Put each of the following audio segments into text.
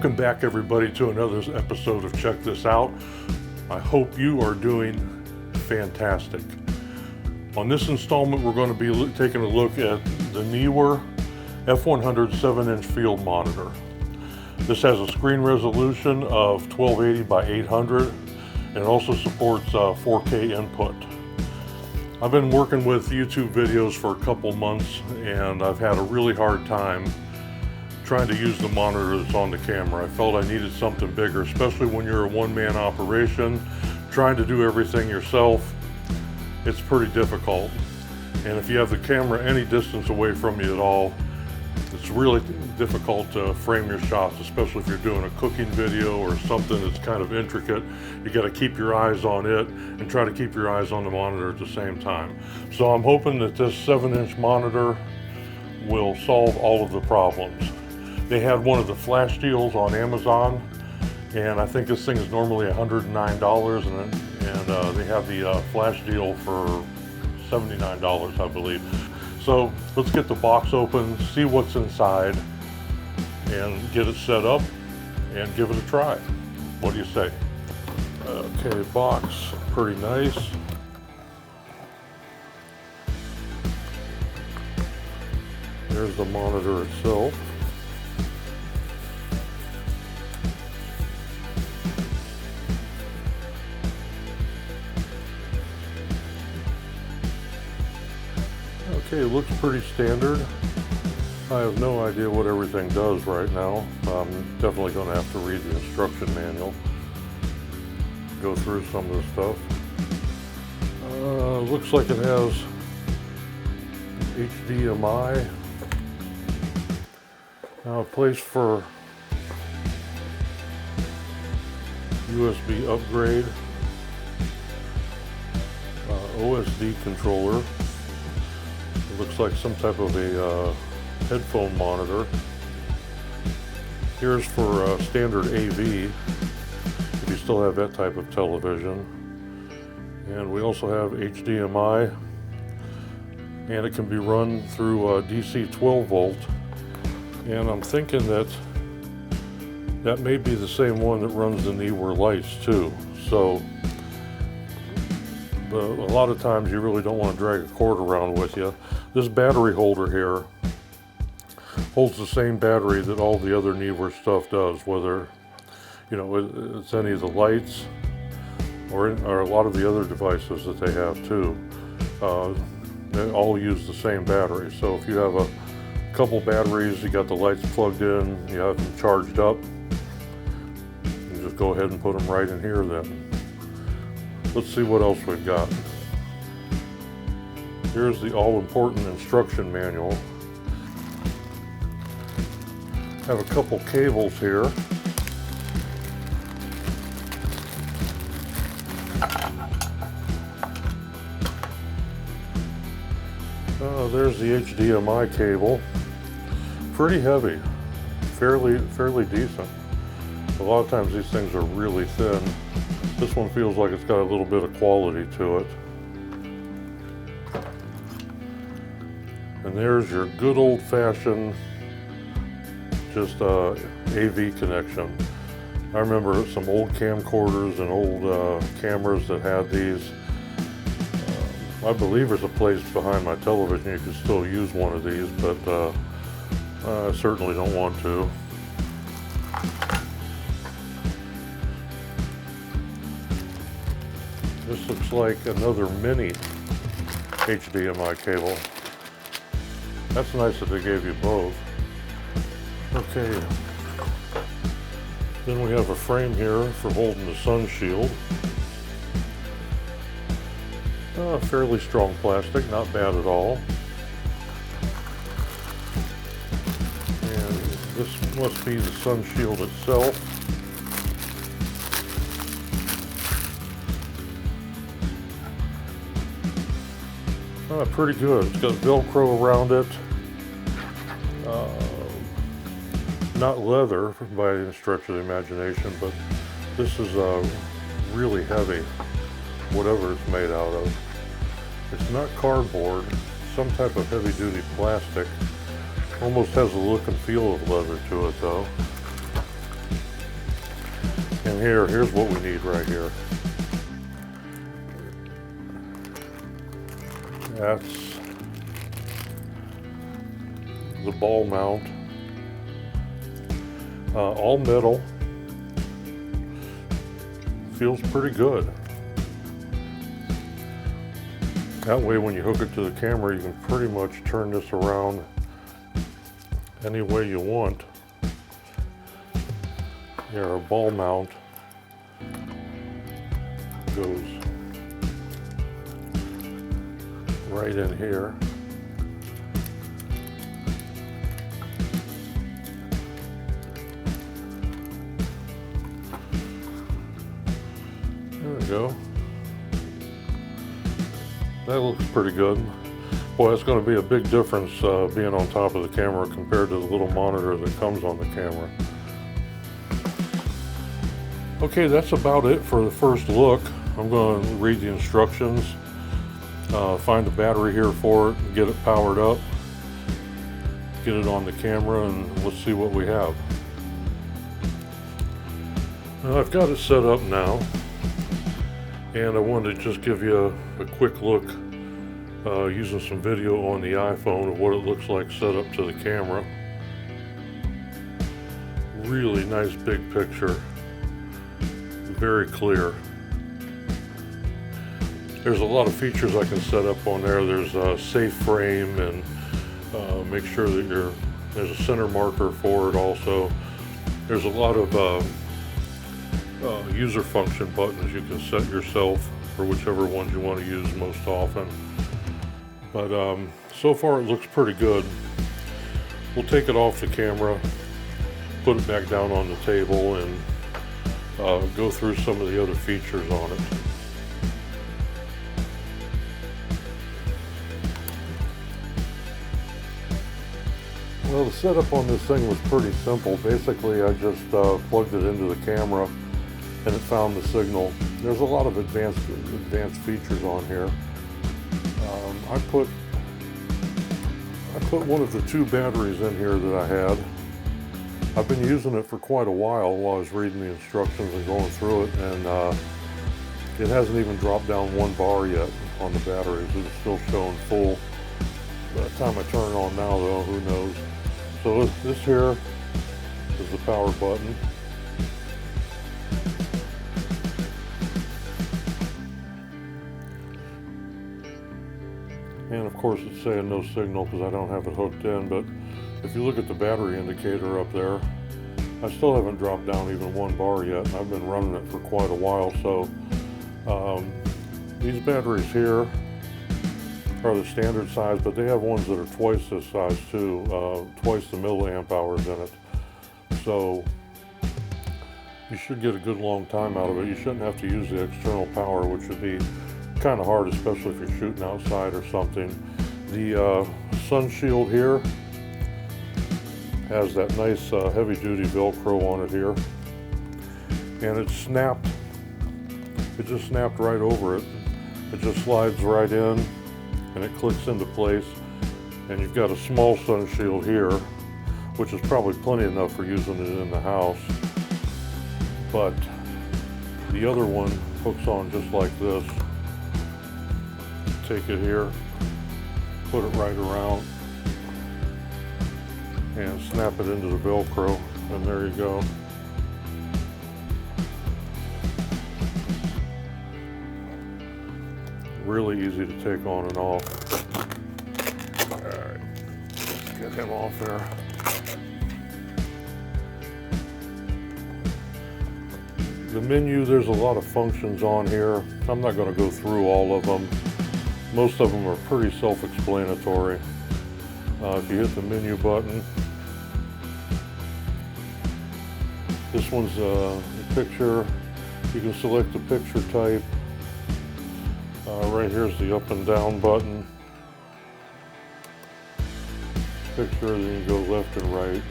Welcome back everybody to another episode of Check This Out. I hope you are doing fantastic. On this installment we're going to be taking a look at the Neewer F100 7-inch field monitor. This has a screen resolution of 1280 by 800 and it also supports 4K input. I've been working with YouTube videos for a couple months and I've had a really hard time trying to use the monitor that's on the camera. I felt I needed something bigger, especially when you're a one-man operation, trying to do everything yourself. It's pretty difficult. And if you have the camera any distance away from you at all, it's really difficult to frame your shots, especially if you're doing a cooking video or something that's kind of intricate. You got to keep your eyes on it and try to keep your eyes on the monitor at the same time. So I'm hoping that this 7-inch monitor will solve all of the problems. They had one of the flash deals on Amazon, and I think this thing is normally $109, and they have the flash deal for $79, I believe. So let's get the box open, see what's inside, and get it set up and give it a try. What do you say? Okay, box, pretty nice. There's the monitor itself. Okay, it looks pretty standard. I have no idea what everything does right now. I'm definitely going to have to read the instruction manual, go through some of the stuff. Looks like it has HDMI. A place for USB upgrade, OSD controller. It looks like some type of a headphone monitor. Here's for standard AV, if you still have that type of television. And we also have HDMI, and it can be run through DC 12 volt. And I'm thinking that may be the same one that runs the Neewer lights too. So a lot of times you really don't want to drag a cord around with you. This battery holder here holds the same battery that all the other Neewer stuff does, whether it's any of the lights or a lot of the other devices that they have too. They all use the same battery. So if you have a couple batteries, you got the lights plugged in, you have them charged up, you just go ahead and put them right in here then. Let's see what else we've got. Here's the all-important instruction manual. Have a couple cables here. There's the HDMI cable. Pretty heavy, fairly decent. A lot of times these things are really thin. This one feels like it's got a little bit of quality to it. And there's your good old-fashioned just AV connection. I remember some old camcorders and old cameras that had these. I believe there's a place behind my television you can still use one of these, but I certainly don't want to. This looks like another mini HDMI cable. That's nice that they gave you both. Okay. Then we have a frame here for holding the sun shield. Fairly strong plastic, not bad at all. And this must be the sun shield itself. Pretty good. It's got Velcro around it. Not leather by any stretch of the imagination, but this is really heavy, whatever it's made out of. It's not cardboard, some type of heavy-duty plastic. Almost has a look and feel of leather to it though. And here's what we need right here. That's the ball mount, all metal, feels pretty good. That way when you hook it to the camera, you can pretty much turn this around any way you want. Here, our ball mount goes right in here. There we go. That looks pretty good. Boy, it's going to be a big difference being on top of the camera compared to the little monitor that comes on the camera. Okay, that's about it for the first look. I'm going to read the instructions, find a battery here for it, and get it powered up, get it on the camera, and let's see what we have. Now, I've got it set up now, and I wanted to just give you a quick look using some video on the iPhone of what it looks like set up to the camera. Really nice big picture. Very clear. There's a lot of features I can set up on there. There's a safe frame, and make sure that there's a center marker for it also. There's a lot of user function buttons you can set yourself for whichever ones you want to use most often. But so far it looks pretty good. We'll take it off the camera, put it back down on the table, and go through some of the other features on it. Well, the setup on this thing was pretty simple. Basically, I just plugged it into the camera and it found the signal. There's a lot of advanced features on here. I put one of the 2 batteries in here that I had. I've been using it for quite a while I was reading the instructions and going through it, and it hasn't even dropped down 1 bar yet on the batteries. It's still showing full. By the time I turn it on now, though, who knows. So this here is the power button. And of course it's saying no signal because I don't have it hooked in, but if you look at the battery indicator up there, I still haven't dropped down even 1 bar yet, and I've been running it for quite a while. So these batteries here are the standard size, but they have ones that are twice this size too, twice the milliamp hours in it. So you should get a good long time out of it. You shouldn't have to use the external power, which would be kind of hard, especially if you're shooting outside or something. The sun shield here has that nice heavy-duty Velcro on it here, and it's snapped. It just snapped right over it. It just slides right in, and it clicks into place. And you've got a small sun shield here, which is probably plenty enough for using it in the house. But the other one hooks on just like this. Take it here, put it right around, and snap it into the Velcro, and there you go. Really easy to take on and off. Alright, get him off there. The menu, there's a lot of functions on here. I'm not going to go through all of them. Most of them are pretty self-explanatory. If you hit the menu button, this one's a picture. You can select the picture type. Right here's the up and down button. Picture, then you go left and right,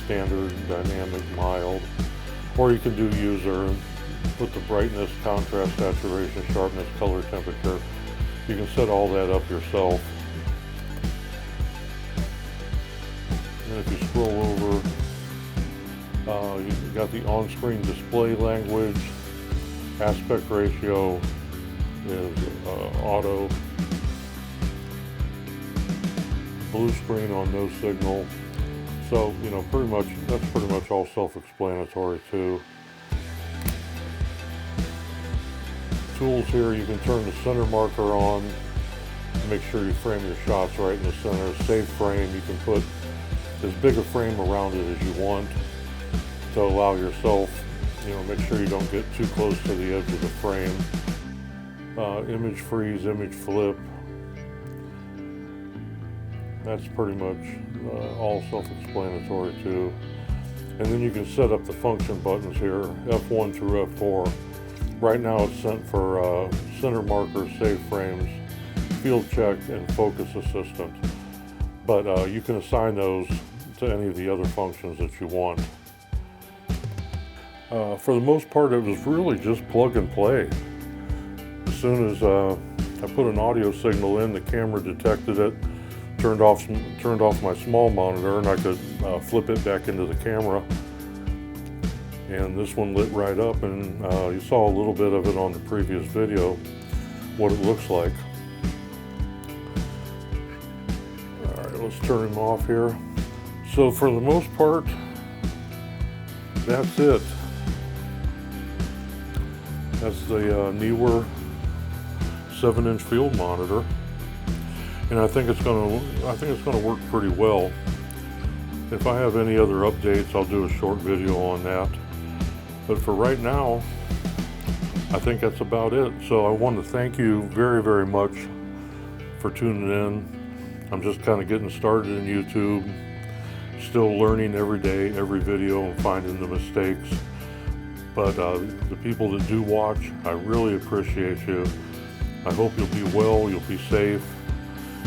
standard, dynamic, mild. Or you can do user, put the brightness, contrast, saturation, sharpness, color, temperature. You can set all that up yourself. And if you scroll over, got the on-screen display language. Aspect ratio is auto. Blue screen on no signal. So, you know, that's pretty much all self-explanatory too. Tools here, you can turn the center marker on, make sure you frame your shots right in the center. Save frame, you can put as big a frame around it as you want to allow yourself, you know, make sure you don't get too close to the edge of the frame. Image freeze, image flip. That's pretty much all self-explanatory too. And then you can set up the function buttons here, F1 through F4. Right now it's sent for center markers, save frames, field check, and focus assistant. But you can assign those to any of the other functions that you want. For the most part, it was really just plug and play. As soon as I put an audio signal in, the camera detected it, turned off my small monitor, and I could flip it back into the camera. And this one lit right up, and you saw a little bit of it on the previous video, what it looks like. All right, let's turn him off here. So for the most part, that's it. That's the Neewer 7-inch field monitor, and I think it's gonna work pretty well. If I have any other updates, I'll do a short video on that. But for right now, I think that's about it. So I want to thank you very, very much for tuning in. I'm just kind of getting started in YouTube, still learning every day, every video, and finding the mistakes. But the people that do watch, I really appreciate you. I hope you'll be well, you'll be safe,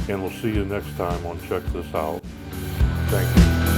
and we'll see you next time on Check This Out. Thank you.